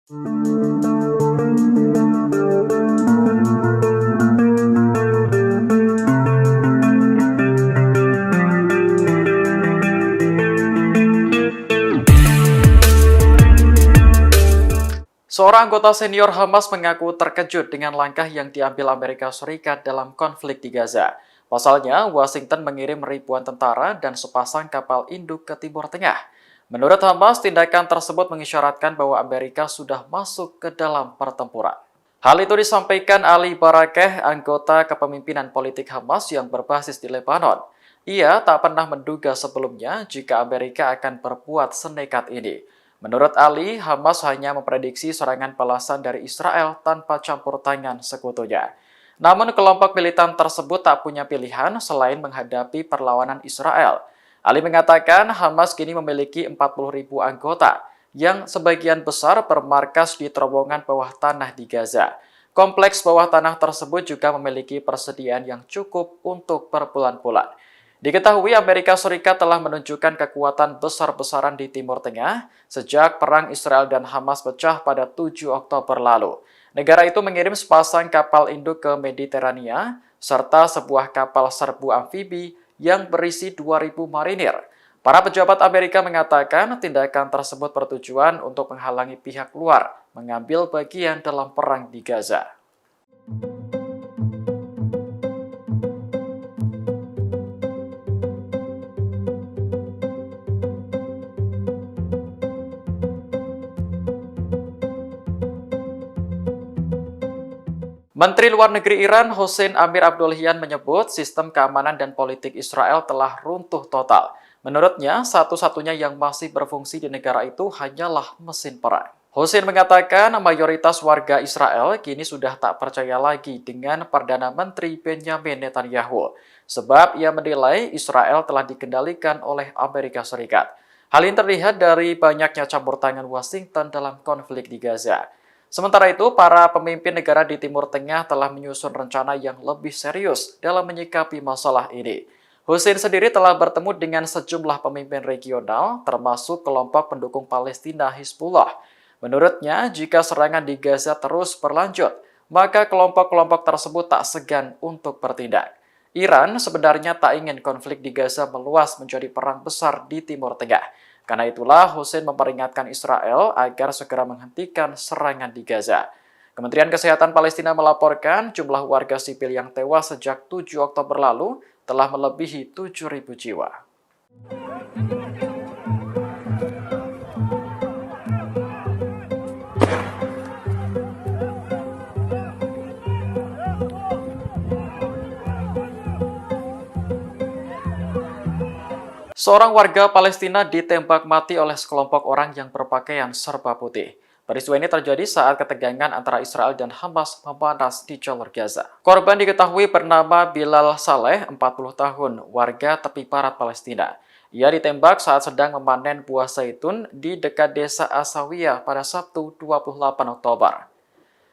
Seorang anggota senior Hamas mengaku terkejut dengan langkah yang diambil Amerika Serikat dalam konflik di Gaza. Pasalnya, Washington mengirim ribuan tentara dan sepasang kapal induk ke Timur Tengah. Menurut Hamas, tindakan tersebut mengisyaratkan bahwa Amerika sudah masuk ke dalam pertempuran. Hal itu disampaikan Ali Barakeh, anggota kepemimpinan politik Hamas yang berbasis di Lebanon. Ia tak pernah menduga sebelumnya jika Amerika akan berbuat senekat ini. Menurut Ali, Hamas hanya memprediksi serangan balasan dari Israel tanpa campur tangan sekutunya. Namun kelompok militan tersebut tak punya pilihan selain menghadapi perlawanan Israel. Ali mengatakan Hamas kini memiliki 40.000 anggota, yang sebagian besar bermarkas di terowongan bawah tanah di Gaza. Kompleks bawah tanah tersebut juga memiliki persediaan yang cukup untuk berbulan-bulan. Diketahui Amerika Serikat telah menunjukkan kekuatan besar-besaran di Timur Tengah sejak perang Israel dan Hamas pecah pada 7 Oktober lalu. Negara itu mengirim sepasang kapal induk ke Mediterania serta sebuah kapal serbu amfibi yang berisi 2.000 marinir. Para pejabat Amerika mengatakan tindakan tersebut bertujuan untuk menghalangi pihak luar mengambil bagian dalam perang di Gaza. Menteri Luar Negeri Iran Hossein Amir-Abdollahian menyebut sistem keamanan dan politik Israel telah runtuh total. Menurutnya, satu-satunya yang masih berfungsi di negara itu hanyalah mesin perang. Hossein mengatakan mayoritas warga Israel kini sudah tak percaya lagi dengan Perdana Menteri Benjamin Netanyahu, sebab ia menilai Israel telah dikendalikan oleh Amerika Serikat. Hal ini terlihat dari banyaknya campur tangan Washington dalam konflik di Gaza. Sementara itu, para pemimpin negara di Timur Tengah telah menyusun rencana yang lebih serius dalam menyikapi masalah ini. Hussein sendiri telah bertemu dengan sejumlah pemimpin regional, termasuk kelompok pendukung Palestina Hizbullah. Menurutnya, jika serangan di Gaza terus berlanjut, maka kelompok-kelompok tersebut tak segan untuk bertindak. Iran sebenarnya tak ingin konflik di Gaza meluas menjadi perang besar di Timur Tengah. Karena itulah Hussein memperingatkan Israel agar segera menghentikan serangan di Gaza. Kementerian Kesehatan Palestina melaporkan jumlah warga sipil yang tewas sejak 7 Oktober lalu telah melebihi 7.000 jiwa. Seorang warga Palestina ditembak mati oleh sekelompok orang yang berpakaian serba putih. Peristiwa ini terjadi saat ketegangan antara Israel dan Hamas memanas di jalur Gaza. Korban diketahui bernama Bilal Saleh, 40 tahun, warga tepi barat Palestina. Ia ditembak saat sedang memanen buah zaitun di dekat desa Asawiyah pada Sabtu 28 Oktober.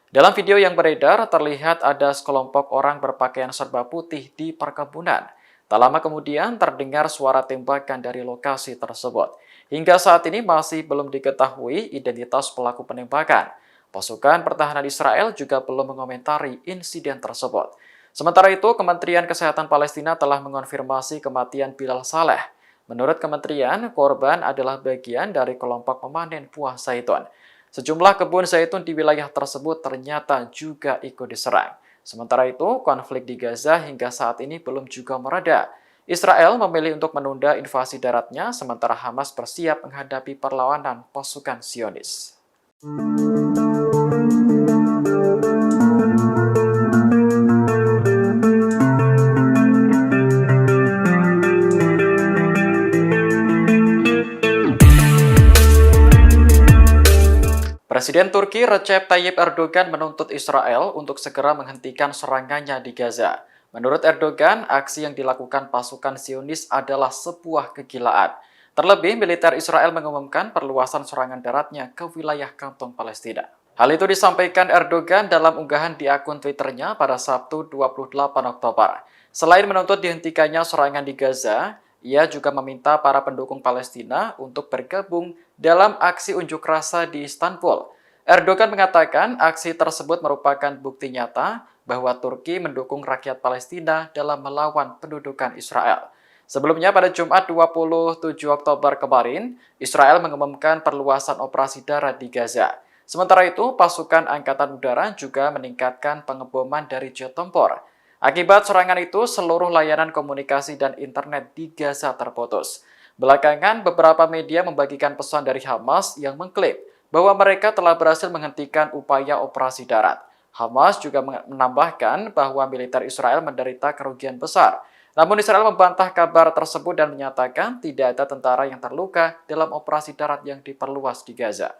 Dalam video yang beredar, terlihat ada sekelompok orang berpakaian serba putih di perkebunan. Tak lama kemudian terdengar suara tembakan dari lokasi tersebut. Hingga saat ini masih belum diketahui identitas pelaku penembakan. Pasukan pertahanan Israel juga belum mengomentari insiden tersebut. Sementara itu, Kementerian Kesehatan Palestina telah mengonfirmasi kematian Bilal Saleh. Menurut kementerian, korban adalah bagian dari kelompok pemanen buah zaitun. Sejumlah kebun zaitun di wilayah tersebut ternyata juga ikut diserang. Sementara itu, konflik di Gaza hingga saat ini belum juga mereda. Israel memilih untuk menunda invasi daratnya, sementara Hamas bersiap menghadapi perlawanan pasukan Zionis. Presiden Turki Recep Tayyip Erdogan menuntut Israel untuk segera menghentikan serangannya di Gaza. Menurut Erdogan, aksi yang dilakukan pasukan Zionis adalah sebuah kegilaan. Terlebih, militer Israel mengumumkan perluasan serangan daratnya ke wilayah kantong Palestina. Hal itu disampaikan Erdogan dalam unggahan di akun Twitternya pada Sabtu 28 Oktober. Selain menuntut dihentikannya serangan di Gaza, ia juga meminta para pendukung Palestina untuk bergabung dalam aksi unjuk rasa di Istanbul. Erdogan mengatakan aksi tersebut merupakan bukti nyata bahwa Turki mendukung rakyat Palestina dalam melawan pendudukan Israel. Sebelumnya pada Jumat 27 Oktober kemarin, Israel mengumumkan perluasan operasi darat di Gaza. Sementara itu, pasukan Angkatan Udara juga meningkatkan pengeboman dari jet tempur. Akibat serangan itu, seluruh layanan komunikasi dan internet di Gaza terputus. Belakangan, beberapa media membagikan pesan dari Hamas yang mengklaim bahwa mereka telah berhasil menghentikan upaya operasi darat. Hamas juga menambahkan bahwa militer Israel menderita kerugian besar. Namun Israel membantah kabar tersebut dan menyatakan tidak ada tentara yang terluka dalam operasi darat yang diperluas di Gaza.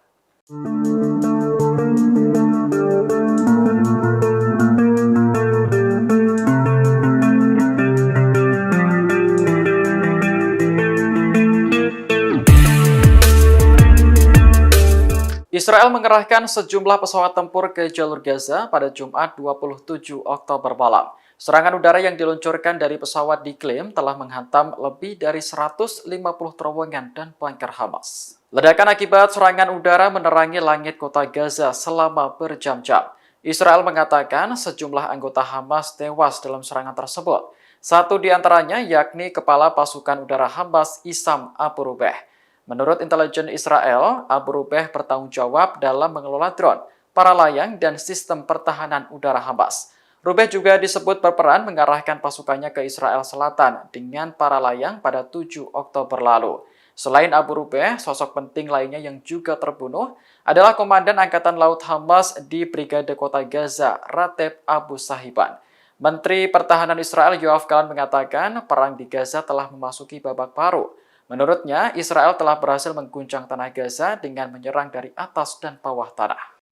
Israel mengerahkan sejumlah pesawat tempur ke jalur Gaza pada Jumat 27 Oktober malam. Serangan udara yang diluncurkan dari pesawat diklaim telah menghantam lebih dari 150 terowongan dan bunker Hamas. Ledakan akibat serangan udara menerangi langit kota Gaza selama berjam-jam. Israel mengatakan sejumlah anggota Hamas tewas dalam serangan tersebut. Satu di antaranya yakni Kepala Pasukan Udara Hamas Issam Abu Rubeh. Menurut intelijen Israel, Abu Rubeh bertanggung jawab dalam mengelola drone, para layang, dan sistem pertahanan udara Hamas. Rubeh juga disebut berperan mengarahkan pasukannya ke Israel Selatan dengan para layang pada 7 Oktober lalu. Selain Abu Rubeh, sosok penting lainnya yang juga terbunuh adalah Komandan Angkatan Laut Hamas di Brigade Kota Gaza, Rateb Abu Sahiban. Menteri Pertahanan Israel Yoav Gallant mengatakan perang di Gaza telah memasuki babak baru. Menurutnya, Israel telah berhasil mengguncang tanah Gaza dengan menyerang dari atas dan bawah tanah.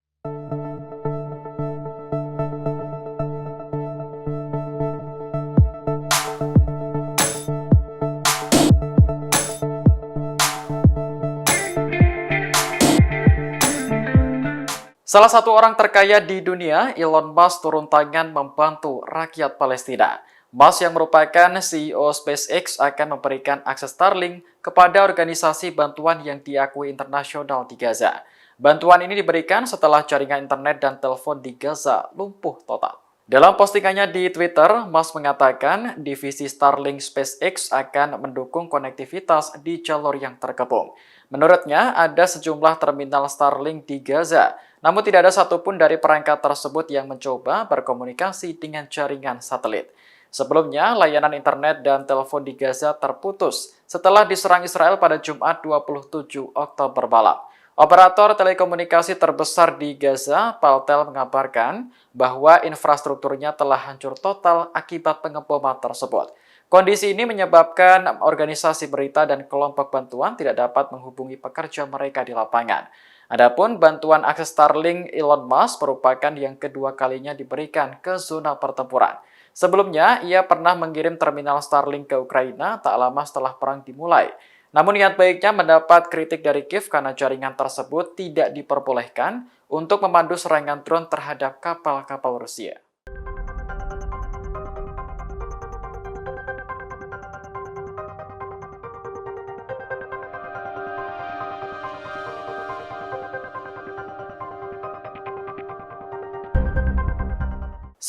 Salah satu orang terkaya di dunia, Elon Musk turun tangan membantu rakyat Palestina. Musk yang merupakan CEO SpaceX akan memberikan akses Starlink kepada organisasi bantuan yang diakui internasional di Gaza. Bantuan ini diberikan setelah jaringan internet dan telepon di Gaza lumpuh total. Dalam postingannya di Twitter, Musk mengatakan divisi Starlink SpaceX akan mendukung konektivitas di jalur yang terkepung. Menurutnya, ada sejumlah terminal Starlink di Gaza, namun tidak ada satupun dari perangkat tersebut yang mencoba berkomunikasi dengan jaringan satelit. Sebelumnya, layanan internet dan telepon di Gaza terputus setelah diserang Israel pada Jumat 27 Oktober malam. Operator telekomunikasi terbesar di Gaza, Paltel, mengabarkan bahwa infrastrukturnya telah hancur total akibat pengeboman tersebut. Kondisi ini menyebabkan organisasi berita dan kelompok bantuan tidak dapat menghubungi pekerja mereka di lapangan. Adapun bantuan akses Starlink Elon Musk merupakan yang kedua kalinya diberikan ke zona pertempuran. Sebelumnya, ia pernah mengirim terminal Starlink ke Ukraina tak lama setelah perang dimulai. Namun niat baiknya mendapat kritik dari Kiev karena jaringan tersebut tidak diperbolehkan untuk memandu serangan drone terhadap kapal-kapal Rusia.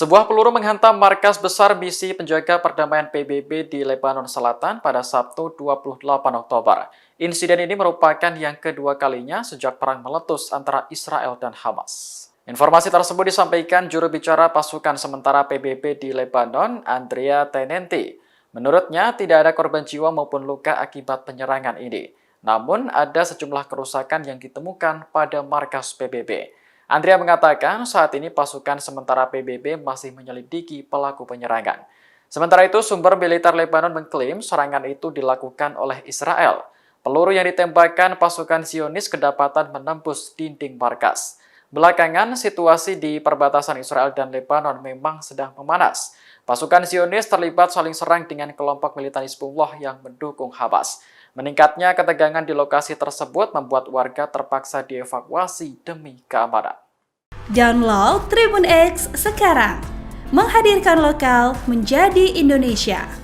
Sebuah peluru menghantam markas besar misi penjaga perdamaian PBB di Lebanon Selatan pada Sabtu 28 Oktober. Insiden ini merupakan yang kedua kalinya sejak perang meletus antara Israel dan Hamas. Informasi tersebut disampaikan juru bicara pasukan sementara PBB di Lebanon, Andrea Tenenti. Menurutnya, tidak ada korban jiwa maupun luka akibat penyerangan ini. Namun, ada sejumlah kerusakan yang ditemukan pada markas PBB. Andrea mengatakan saat ini pasukan sementara PBB masih menyelidiki pelaku penyerangan. Sementara itu, sumber militer Lebanon mengklaim serangan itu dilakukan oleh Israel. Peluru yang ditembakkan pasukan Zionis kedapatan menembus dinding markas. Belakangan, situasi di perbatasan Israel dan Lebanon memang sedang memanas. Pasukan Zionis terlibat saling serang dengan kelompok militan Hizbullah yang mendukung Hamas. Meningkatnya ketegangan di lokasi tersebut membuat warga terpaksa dievakuasi demi keamanan. Download Tribun X sekarang, menghadirkan lokal menjadi Indonesia.